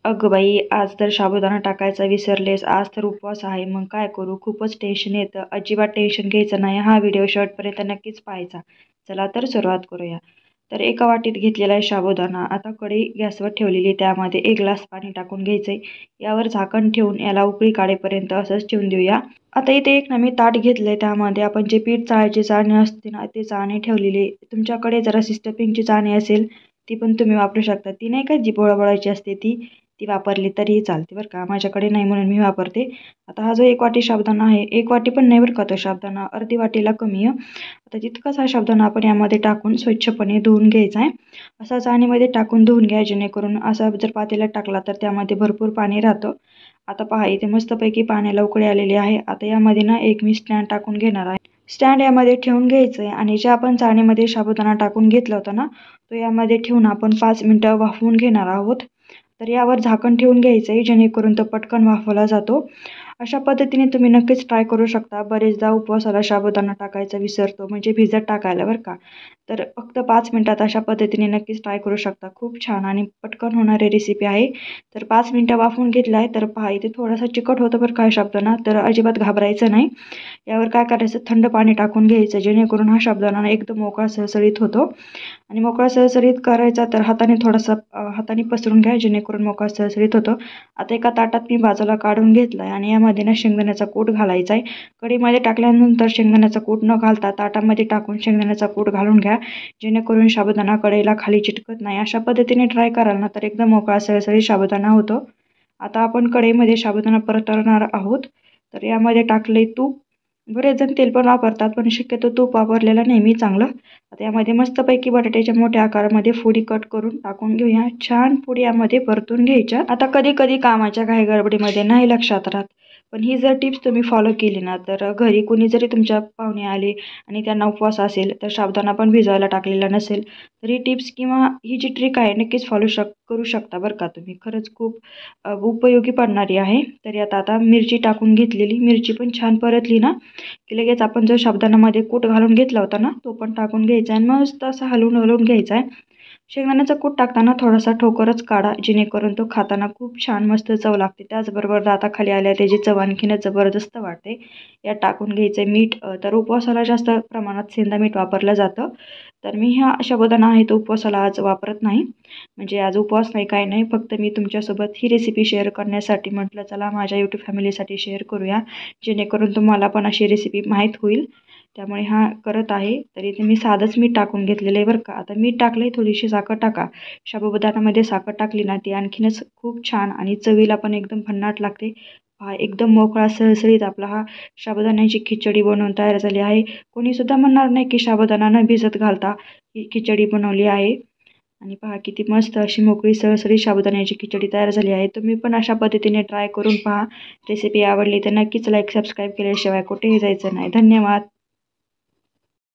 अगं बाई, आज तर साबुदाणा टाकायचा विसरलेस. आज तर उपवास आहे. मग काय करू? खूपच टेन्शन येतं. अजिबात टेन्शन घ्यायचं नाही. हा व्हिडिओ शेवटपर्यंत नक्कीच पाहायचा. चला तर सुरुवात करूया. तर एका वाटीत घेतलेला आहे साबुदाणा. आता कढई गॅसवर ठेवलेली, त्यामध्ये 1 ग्लास पाणी टाकून घ्यायचंय. यावर झाकण ठेवून याला उकळी काढेपर्यंत असंच ठेवून देऊया. आता इथे एक ना मी ताट घेतलंय, त्यामध्ये आपण जे पीठ चाळायची चाळणी असते ना, ते चाळणी ठेवलेली. तुमच्याकडे जरा सिस्टरपिनची चाळणी असेल ती पण तुम्ही वापरू शकता. ती नाही का जी बोळाबोळाची असते ती ती वापरली तरीही चालते बरं का. माझ्याकडे नाही म्हणून मी वापरते. आता हा जो 1 वाटी साबुदाणा आहे, 1 वाटी पण नाही बरं का तो साबुदाणा, अर्धी वाटीला कमी आहे. आता तितकाच हा साबुदाणा आपण यामध्ये टाकून स्वच्छपणे धुवून घ्यायचा आहे. असा चाळणीमध्ये टाकून धुवून घ्या, जेणेकरून असा जर पातेल्यात टाकला तर त्यामध्ये भरपूर पाणी राहतं. आता पहा, इथे मस्तपैकी पाण्याला उकळी आलेली आहे. आता यामध्ये ना एक मी स्टँड टाकून घेणार आहे. स्टँड यामध्ये ठेवून घ्यायचं आहे आणि जे आपण चाळणीमध्ये साबुदाणा टाकून घेतला होता ना, तो यामध्ये ठेवून आपण 5 मिनिटं वाफवून घेणार आहोत. तर यावर झाकण ठेवून घ्यायचं आहे, जेणेकरून तो पटकन वाफवला जातो. अशा पद्धतीने तुम्ही नक्कीच ट्राय करू शकता. बरेचदा उपवासाला साबुदाणा टाकायचा विसरतो, म्हणजे भिजत टाकायला बरं का. तर फक्त 5 मिनिटात अशा पद्धतीने नक्कीच ट्राय करू शकता. खूप छान आणि पटकन होणारी रेसिपी आहे. तर 5 मिनिटं वाफवून घेतला आहे. तर पहा, इथे थोडासा चिकट होतं बरं का साबुदाणा, तर अजिबात घाबरायचं नाही. यावर काय करायचं, थंड पाणी टाकून घ्यायचं, जेणेकरून हा साबुदाणा एकदम मोकळा सळसळीत होतो. आणि मोकळा सळसळीत करायचा तर हाताने थोडासा हाताने पसरून घ्या, जेणेकरून मोकळा सळसळीत होतो. आता एका ताटात मी बाजूला काढून घेतला आहे आणि यामध्ये ना शेंगदाण्याचा कूट घालायचा आहे. कढईमध्ये टाकल्यानंतर शेंगदाण्याचा कूट न घालता ताटामध्ये टाकून शेंगदाण्याचा कूट घालून घ्या, जेणेकरून साबुदाणा कढईला खाली चिटकत नाही. अशा पद्धतीने ट्राय कराल ना तर एकदम मोकळा सळसळीत साबुदाणा होतो. आता आपण कढईमध्ये साबुदाणा परतवणार आहोत. तर यामध्ये टाकले तूप. बरेच जण तेल पण वापरतात, पण शक्यतो तूप वापरलेलं नेहमी चांगलं. आता यामध्ये मस्तपैकी बटाट्याच्या मोठ्या आकारामध्ये फोडी कट करून टाकून घेऊया. छान फोडी यामध्ये परतून घ्यायच्या. आता कधी कधी कामाच्या घाई गडबडीमध्ये नाही लक्षात राहत, पण ही जर टिप्स तुम्ही फॉलो केली ना, तर घरी कुणी जरी तुमच्या पाहुणे आले आणि त्यांना उपवास असेल, तर साबुदाणा पण भिजवायला टाकलेला नसेल, तर ही टिप्स किंवा ही जी ट्रिक आहे नक्कीच करू शकता बरं का तुम्ही. खरंच खूप उपयोगी पडणारी आहे. तर यात आता मिरची टाकून घेतलेली. मिरची पण छान परतली ना की लगेच आपण जो साबुदाण्यामध्ये कूट घालून घेतला होता ना, तो पण टाकून घ्यायचा आहे. मस्त असं हलवून हलवून घ्यायचा आहे. शेंगदाण्याचा कूट टाकताना थोडासा ठोकरच काढा, जेणेकरून तो खाताना खूप छान मस्त चव लागते. त्याचबरोबर दाताखाली आल्या त्याची चव आणखीनच जबरदस्त वाटते. यात टाकून घ्यायचं मीठ. तर उपवासाला जास्त प्रमाणात सेंधा मीठ वापरलं जातं. तर मी हा साबुदाणा आहे तो उपवासाला आज वापरत नाही. म्हणजे आज उपवास नाही, काय नाही, फक्त मी तुमच्यासोबत ही रेसिपी शेअर करण्यासाठी म्हटलं चला माझ्या यूट्यूब फॅमिलीसाठी शेअर करूया, जेणेकरून तुम्हाला पण अशी रेसिपी माहीत होईल. त्यामुळे हा करत आहे. तर इथे मी साधंच मीठ टाकून घेतलेलं आहे बरं का. आता मीठ टाकलं, थोडीशी साखर टाका. साबुदाण्यामध्ये साखर टाकली ना ती आणखीनच खूप छान आणि चवीला पण एकदम भन्नाट लागते. हा एकदम मोकळा सळसळीत आपला हा साबुदाण्याची खिचडी बनवून तयार झाली आहे. कोणीसुद्धा म्हणणार नाही की साबुदाणा न भिजत घालता ही खिचडी बनवली आहे. आणि पहा किती मस्त अशी मोकळी सळसळीत साबुदाण्याची खिचडी तयार झाली आहे. तुम्ही पण अशा पद्धतीने ट्राय करून पहा. रेसिपी आवडली तर नक्कीच लाईक सबस्क्राईब केल्याशिवाय कुठेही जायचं नाही. धन्यवाद.